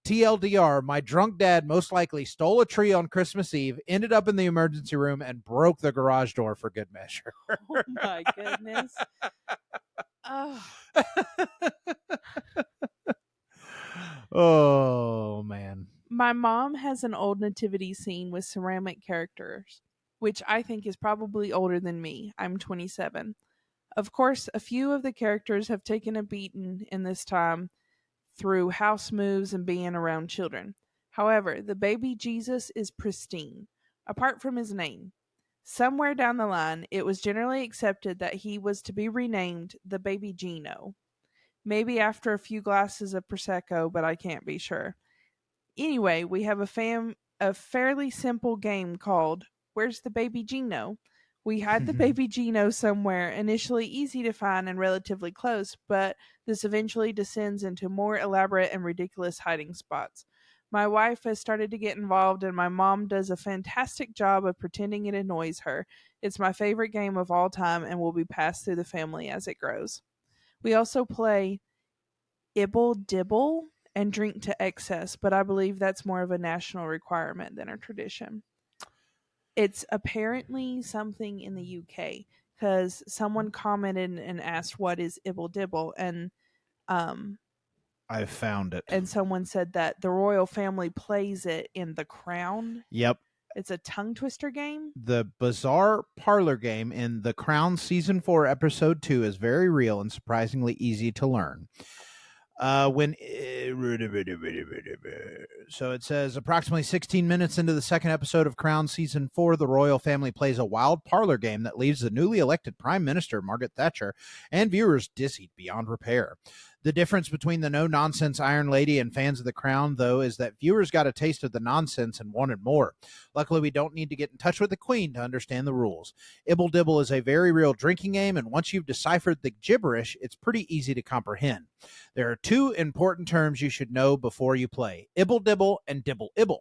TLDR, my drunk dad most likely stole a tree on Christmas Eve, ended up in the emergency room, and broke the garage door for good measure. Oh my goodness. Oh. Oh, man. My mom has an old nativity scene with ceramic characters, which I think is probably older than me. I'm 27. Of course, a few of the characters have taken a beating in this time through house moves and being around children. However, the baby Jesus is pristine, apart from his name. Somewhere down the line, it was generally accepted that he was to be renamed the baby Gino. Maybe after a few glasses of Prosecco, but I can't be sure. Anyway, we have a fairly simple game called Where's the Baby Gino? We hide the baby Gino somewhere, initially easy to find and relatively close, but this eventually descends into more elaborate and ridiculous hiding spots. My wife has started to get involved, and my mom does a fantastic job of pretending it annoys her. It's my favorite game of all time and will be passed through the family as it grows. We also play Ibble Dibble and drink to excess, but I believe that's more of a national requirement than a tradition. It's apparently something in the UK because someone commented and asked what is Ibble Dibble, um I found it. and someone said that the royal family plays it in The Crown. Yep. It's a tongue twister game. The bizarre parlor game in The Crown Season 4, Episode 2 is very real and surprisingly easy to learn. So it says approximately 16 minutes into the second episode of Crown Season 4, the royal family plays a wild parlor game that leaves the newly elected Prime Minister, Margaret Thatcher, and viewers dizzied beyond repair. The difference between the no-nonsense Iron Lady and fans of the Crown, though, is that viewers got a taste of the nonsense and wanted more. Luckily, we don't need to get in touch with the Queen to understand the rules. Ibble Dibble is a very real drinking game, and once you've deciphered the gibberish, it's pretty easy to comprehend. There are two important terms you should know before you play: Ibble Dibble and Dibble Ibble.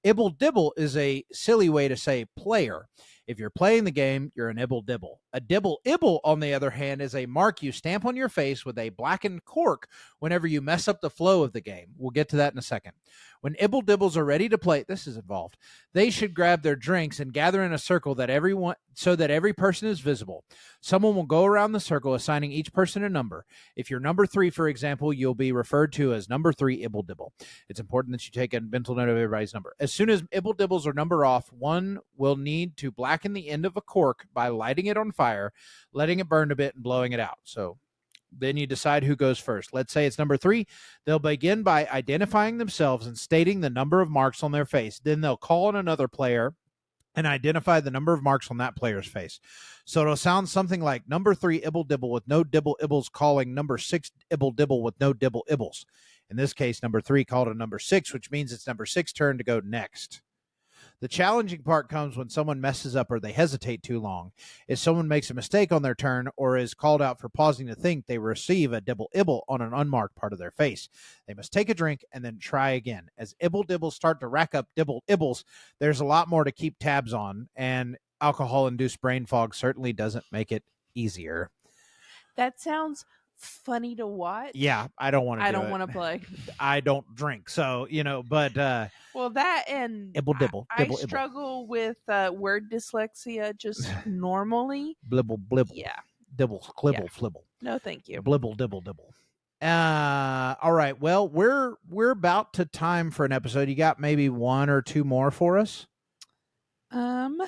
Ibble Dibble is a silly way to say player. If you're playing the game, you're an Ibble Dibble. A Dibble Ibble, on the other hand, is a mark you stamp on your face with a blackened cork whenever you mess up the flow of the game. We'll get to that in a second. When Ibble Dibbles are ready to play, this is involved, they should grab their drinks and gather in a circle so that every person is visible. Someone will go around the circle assigning each person a number. If you're number 3, for example, you'll be referred to as number 3 Ibble Dibble. It's important that you take a mental note of everybody's number. As soon as Ibble Dibbles are number off, one will need to blacken the end of a cork by lighting it on fire, letting it burn a bit, and blowing it out. So then you decide who goes first. Let's say it's number 3. They'll begin by identifying themselves and stating the number of marks on their face. Then they'll call on another player and identify the number of marks on that player's face. So it'll sound something like number 3 Ibble Dibble with no Dibble Ibbles calling number 6 Ibble Dibble with no Dibble Ibbles. In this case, number 3 called a number 6, which means it's number 6's turn to go next. The challenging part comes when someone messes up or they hesitate too long. If someone makes a mistake on their turn or is called out for pausing to think, they receive a Dibble Ibble on an unmarked part of their face. They must take a drink and then try again. As Ibble Dibbles start to rack up Dibble Ibbles, there's a lot more to keep tabs on, and alcohol-induced brain fog certainly doesn't make it easier. That sounds funny to watch. Yeah, I don't want to. I don't want to play. I don't drink, so but well, that and Ibble Dibble. I Dibble, struggle with word dyslexia just normally. Blibble blibble. Yeah. Dibble, clibble, Yeah. flibble. No, thank you. Blibble, dibble, dibble. All right. Well, we're about to time for an episode. You got maybe one or two more for us? Um,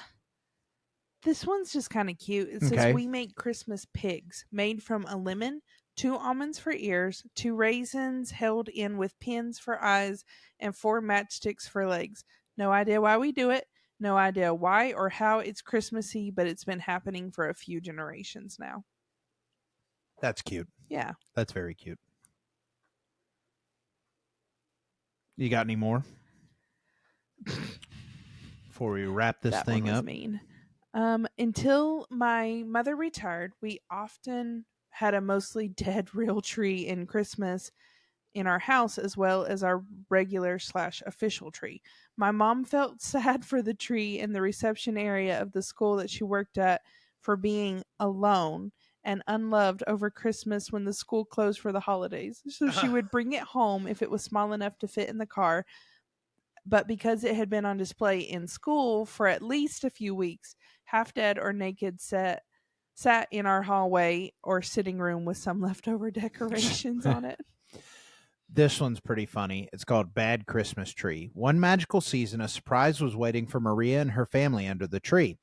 this one's just kind of cute. It says, Okay. "We make Christmas pigs made from a lemon, 2 almonds for ears, 2 raisins held in with pins for eyes, and 4 matchsticks for legs. No idea why we do it. No idea why or how it's Christmassy, but it's been happening for a few generations now." That's cute. Yeah. That's very cute. You got any more before we wrap this That one thing was up? mean. Until my mother retired, we often had a mostly dead real tree in Christmas in our house as well as our regular / official tree. My mom felt sad for the tree in the reception area of the school that she worked at for being alone and unloved over Christmas when the school closed for the holidays. So she would bring it home if it was small enough to fit in the car, but because it had been on display in school for at least a few weeks, half dead or naked sat in our hallway or sitting room with some leftover decorations on it. This one's pretty funny. It's called Bad Christmas Tree. One magical season, a surprise was waiting for Maria and her family under the tree.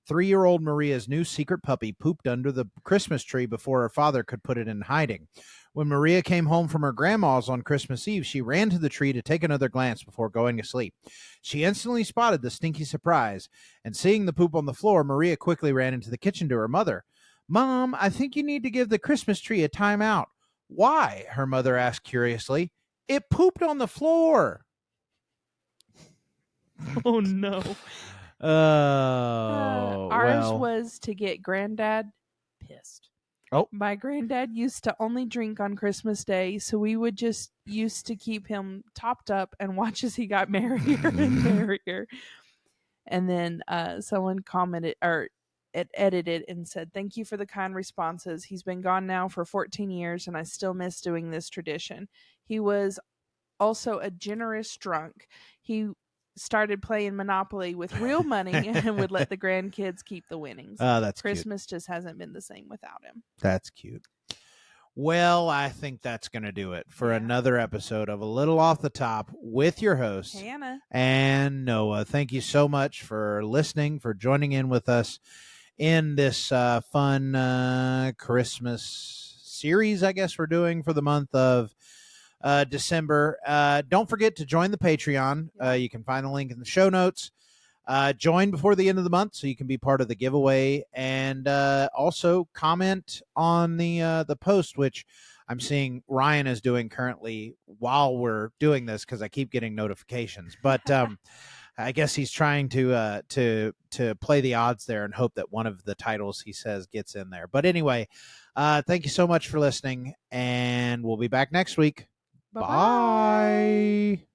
3-year-old Maria's new secret puppy pooped under the Christmas tree before her father could put it in hiding. When Maria came home from her grandma's on Christmas Eve, she ran to the tree to take another glance before going to sleep. She instantly spotted the stinky surprise, and seeing the poop on the floor, Maria quickly ran into the kitchen to her mother. "Mom, I think you need to give the Christmas tree a timeout." "Why?" her mother asked curiously. "It pooped on the floor." Oh no. Oh, Ours well. was to get granddad pissed. Oh. My granddad used to only drink on Christmas Day, so we would just used to keep him topped up and watch as he got merrier and merrier. And then someone commented or it edited and said, "Thank you for the kind responses. He's been gone now for 14 years and I still miss doing this tradition. He was also a generous drunk. He started playing Monopoly with real money and would let the grandkids keep the winnings. That's cute. Christmas just hasn't been the same without him." That's cute. Well, I think that's going to do it for Yeah. another episode of A Little Off the Top with your hosts, Hannah. and Noah. Thank you so much for listening, for joining in with us in this fun Christmas series, I guess we're doing for the month of December. Don't forget to join the Patreon. You can find the link in the show notes. Join before the end of the month so you can be part of the giveaway, and also comment on the post, which I'm seeing Ryan is doing currently while we're doing this because I keep getting notifications. But I guess he's trying to play the odds there and hope that one of the titles he says gets in there. But anyway, thank you so much for listening, and we'll be back next week. Bye-bye. Bye.